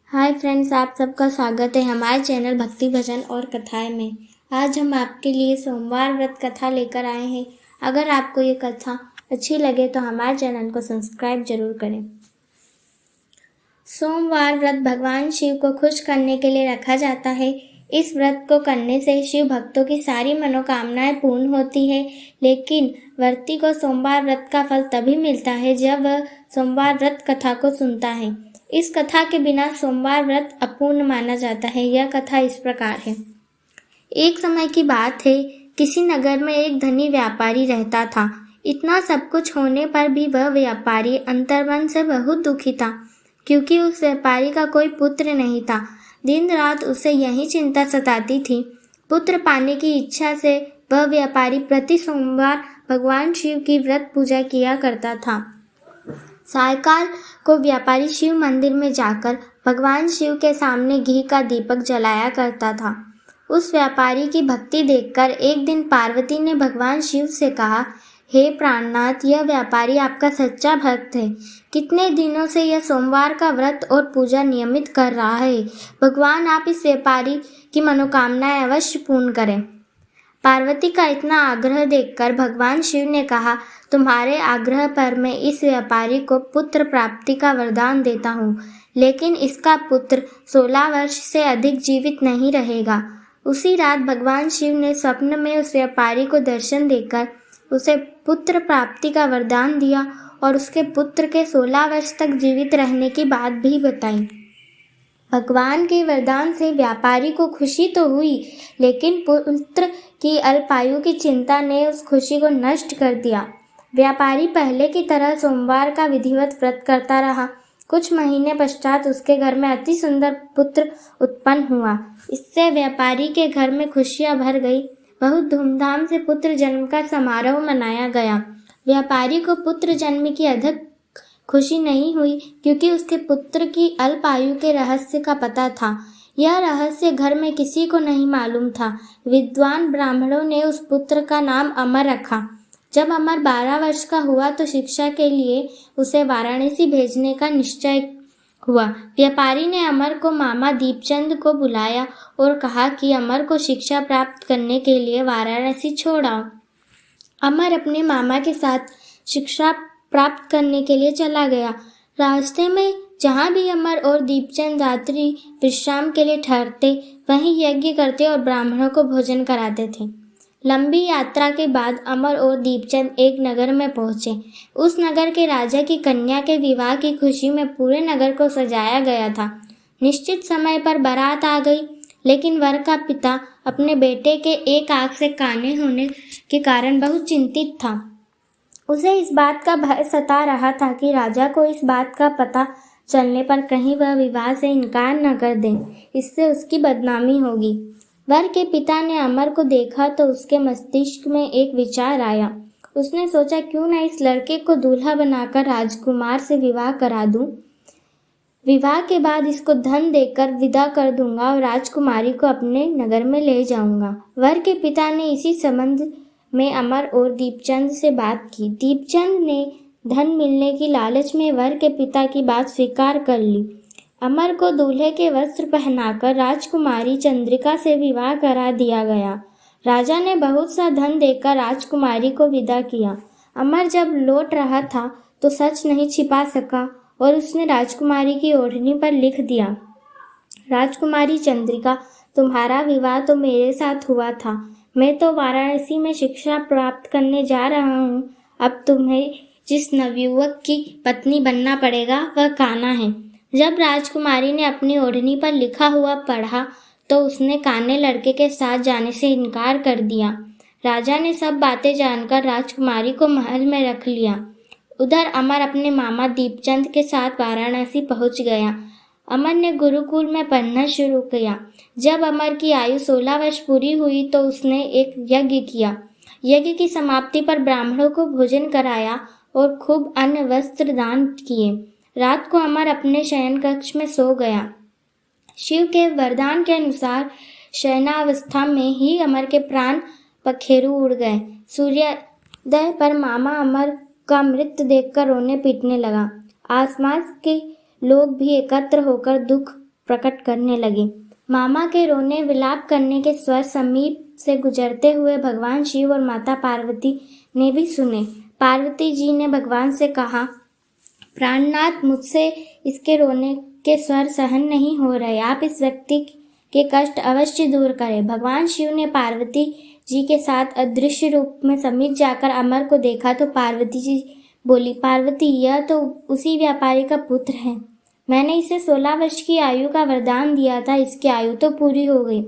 Hi friends, आप सबका स्वागत है हमारे चैनल भक्ति भजन और कथाएं में। आज हम आपके लिए सोमवार व्रत कथा लेकर आए हैं। अगर आपको ये कथा अच्छी लगे तो हमारे चैनल को सब्सक्राइब जरूर करें। सोमवार व्रत भगवान शिव को खुश करने के लिए रखा जाता है। इस व्रत को करने से शिव भक्तों की सारी मनोकामनाएं पूर्ण होती है। लेकिन व्रती को सोमवार व्रत का फल तभी मिलता है जब वह सोमवार व्रत कथा को सुनता है। इस कथा के बिना सोमवार व्रत अपूर्ण माना जाता है। यह कथा इस प्रकार है। एक समय की बात है, किसी नगर में एक धनी व्यापारी रहता था। इतना सब कुछ होने पर भी वह व्यापारी अंतर्मन से बहुत दुखी था, क्योंकि उस व्यापारी का कोई पुत्र नहीं था। दिन रात उसे यही चिंता सताती थी। पुत्र पाने की इच्छा से वह व्यापारी प्रति सोमवार भगवान शिव की व्रत पूजा किया करता था। सायंकाल को व्यापारी शिव मंदिर में जाकर भगवान शिव के सामने घी का दीपक जलाया करता था। उस व्यापारी की भक्ति देखकर एक दिन पार्वती ने भगवान शिव से कहा, हे प्राणनाथ, यह व्यापारी आपका सच्चा भक्त है। कितने दिनों से यह सोमवार का व्रत और पूजा नियमित कर रहा है। भगवान आप इस व्यापारी की मनोकामनाएं अवश्य पूर्ण करें। पार्वती का इतना आग्रह देखकर भगवान शिव ने कहा, तुम्हारे आग्रह पर मैं इस व्यापारी को पुत्र प्राप्ति का वरदान देता हूँ, लेकिन इसका पुत्र 16 वर्ष से अधिक जीवित नहीं रहेगा। उसी रात भगवान शिव ने स्वप्न में उस व्यापारी को दर्शन देकर उसे पुत्र प्राप्ति का वरदान दिया और उसके पुत्र के 16 वर्ष तक जीवित रहने की बात भी बताई। भगवान के वरदान से व्यापारी को खुशी तो हुई, लेकिन पुत्र की अल्पायु की चिंता ने उस खुशी को नष्ट कर दिया। व्यापारी पहले की तरह सोमवार का विधिवत व्रत करता रहा। कुछ महीने पश्चात उसके घर में अति सुंदर पुत्र उत्पन्न हुआ। इससे व्यापारी के घर में खुशियां भर गई। बहुत धूमधाम से पुत्र जन्म का समारोह मनाया गया। व्यापारी को पुत्र जन्म की अधिक खुशी नहीं हुई, क्योंकि उसके पुत्र की अल्प आयु के रहस्य का पता था। यह रहस्य घर में किसी को नहीं मालूम था। विद्वान ब्राह्मणों ने उस पुत्र का नाम अमर रखा। जब अमर 12 वर्ष का हुआ तो शिक्षा के लिए उसे वाराणसी भेजने का निश्चय हुआ। व्यापारी ने अमर को मामा दीपचंद को बुलाया और कहा कि अमर को शिक्षा प्राप्त करने के लिए वाराणसी छोड़ आओ। अमर अपने मामा के साथ शिक्षा प्राप्त करने के लिए चला गया। रास्ते में जहाँ भी अमर और दीपचंद रात्रि विश्राम के लिए ठहरते, वहीं यज्ञ करते और ब्राह्मणों को भोजन कराते थे। लंबी यात्रा के बाद अमर और दीपचंद एक नगर में पहुंचे। उस नगर के राजा की कन्या के विवाह की खुशी में पूरे नगर को सजाया गया था। निश्चित समय पर बारात आ गई, लेकिन वर का पिता अपने बेटे के एक आंख से काने होने के कारण बहुत चिंतित था। उसे इस बात का भय सता रहा था कि राजा को इस बात का पता चलने पर कहीं वह विवाह से इनकार न कर दे, इससे उसकी बदनामी होगी। वर के पिता ने अमर को देखा तो उसके मस्तिष्क में एक विचार आया। उसने सोचा, क्यों न इस लड़के को दूल्हा बनाकर राजकुमार से विवाह करा दूं। विवाह के बाद इसको धन देकर विदा कर दूंगा और राजकुमारी को अपने नगर में ले जाऊंगा। वर के पिता ने इसी संबंध में अमर और दीपचंद से बात की। दीपचंद ने धन मिलने की लालच में वर के पिता की बात स्वीकार कर ली। अमर को दूल्हे के वस्त्र पहनाकर राजकुमारी चंद्रिका से विवाह करा दिया गया। राजा ने बहुत सा धन देकर राजकुमारी को विदा किया। अमर जब लौट रहा था तो सच नहीं छिपा सका और उसने राजकुमारी की ओढ़नी पर लिख दिया, राजकुमारी चंद्रिका, तुम्हारा विवाह तो मेरे साथ हुआ था। मैं तो वाराणसी में शिक्षा प्राप्त करने जा रहा हूँ। अब तुम्हें जिस नवयुवक की पत्नी बनना पड़ेगा वह कान्हा है। जब राजकुमारी ने अपनी ओढ़नी पर लिखा हुआ पढ़ा तो उसने काने लड़के के साथ जाने से इनकार कर दिया। राजा ने सब बातें जानकर राजकुमारी को महल में रख लिया। उधर अमर अपने मामा दीपचंद के साथ वाराणसी पहुंच गया। अमर ने गुरुकुल में पढ़ना शुरू किया। जब अमर की आयु 16 वर्ष पूरी हुई तो उसने एक यज्ञ किया। यज्ञ की समाप्ति पर ब्राह्मणों को भोजन कराया और खूब अन्न वस्त्र दान किए। रात को अमर अपने शयन कक्ष में सो गया। शिव के वरदान के अनुसार शयनावस्था में ही अमर के प्राण पखेरु उड़ गए। सूर्योदय पर मामा अमर का मृत्यु देखकर रोने पीटने लगा। आसपास के लोग भी एकत्र होकर दुख प्रकट करने लगी। मामा के रोने विलाप करने के स्वर समीप से गुजरते हुए भगवान शिव और माता पार्वती ने भी सुने। पार्वती जी ने भगवान से कहा, प्राणनाथ, मुझसे इसके रोने के स्वर सहन नहीं हो रहे, आप इस व्यक्ति के कष्ट अवश्य दूर करें। भगवान शिव ने पार्वती जी के साथ अदृश्य रूप में समीप जाकर अमर को देखा तो पार्वती जी बोली, पार्वती, यह तो उसी व्यापारी का पुत्र है। मैंने इसे 16 वर्ष की आयु का वरदान दिया था, इसकी आयु तो पूरी हो गई।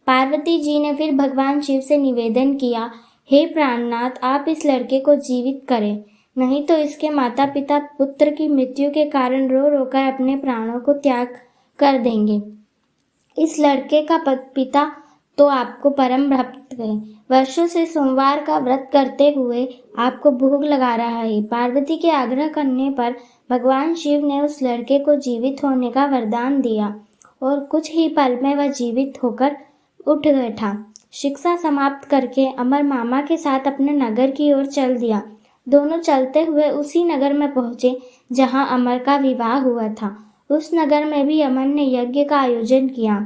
पार्वती जी ने फिर भगवान शिव से निवेदन किया, हे प्राणनाथ, आप इस लड़के को जीवित करें, नहीं तो इसके माता पिता पुत्र की मृत्यु के कारण रो रोकर अपने प्राणों को त्याग कर देंगे। इस लड़के का पिता तो आपको परम भक्त है, वर्षों से सोमवार का व्रत करते हुए आपको भोग लगा रहा है। पार्वती के आग्रह करने पर भगवान शिव ने उस लड़के को जीवित होने का वरदान दिया और कुछ ही पल में वह जीवित होकर उठ बैठा। शिक्षा समाप्त करके अमर मामा के साथ अपने नगर की ओर चल दिया। दोनों चलते हुए उसी नगर में पहुंचे जहां अमर का विवाह हुआ था। उस नगर में भी अमर ने यज्ञ का आयोजन किया।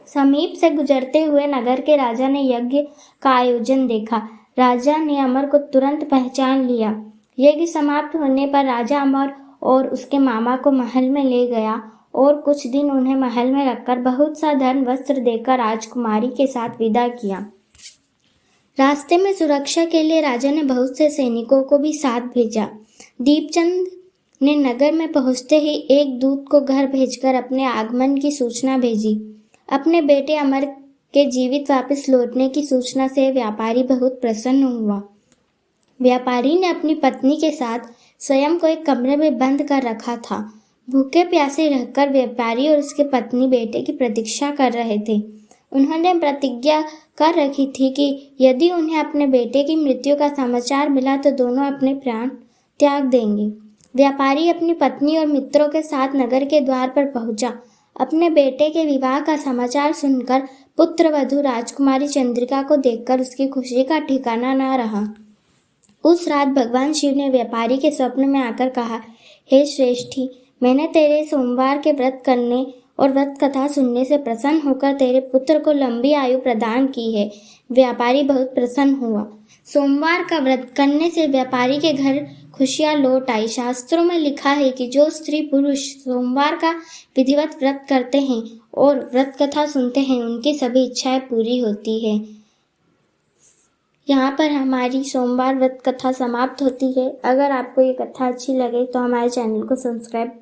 समीप से गुजरते हुए नगर के राजा ने यज्ञ का आयोजन देखा। राजा ने अमर को तुरंत पहचान लिया। यज्ञ समाप्त होने पर राजा अमर और उसके मामा को महल में ले गया और कुछ दिन उन्हें महल में रखकर बहुत सा धन वस्त्र देकर राजकुमारी के साथ विदा किया। रास्ते में सुरक्षा के लिए राजा ने बहुत से सैनिकों को भी साथ भेजा। दीपचंद ने नगर में पहुंचते ही एक दूत को घर भेजकर अपने आगमन की सूचना भेजी। अपने बेटे अमर के जीवित वापस लौटने की सूचना से व्यापारी बहुत प्रसन्न हुआ। व्यापारी ने अपनी पत्नी के साथ स्वयं को एक कमरे में बंद कर रखा था। भूखे प्यासे रहकर व्यापारी और उसकी पत्नी बेटे की प्रतीक्षा कर रहे थे। उन्होंने प्रतिज्ञा कर रखी थी कि यदि उन्हें अपने बेटे की मृत्यु का समाचार मिला तो दोनों अपने प्राण त्याग देंगे। व्यापारी अपनी पत्नी और मित्रों के साथ नगर के द्वार पर पहुंचा। अपने बेटे के विवाह का समाचार सुनकर पुत्र वधू राजकुमारी चंद्रिका को देखकर उसकी खुशी का ठिकाना न रहा। उस रात भगवान शिव ने व्यापारी के स्वप्न में आकर कहा, हे श्रेष्ठी, मैंने तेरे सोमवार के व्रत करने और व्रत कथा सुनने से प्रसन्न होकर तेरे पुत्र को लंबी आयु प्रदान की है। व्यापारी बहुत प्रसन्न हुआ। सोमवार का व्रत करने से व्यापारी के घर खुशियां लौट आई। शास्त्रों में लिखा है कि जो स्त्री पुरुष सोमवार का विधिवत व्रत करते हैं और व्रत कथा सुनते हैं, उनकी सभी इच्छाएं पूरी होती है। यहाँ पर हमारी सोमवार व्रत कथा समाप्त होती है। अगर आपको ये कथा अच्छी लगे तो हमारे चैनल को सब्सक्राइब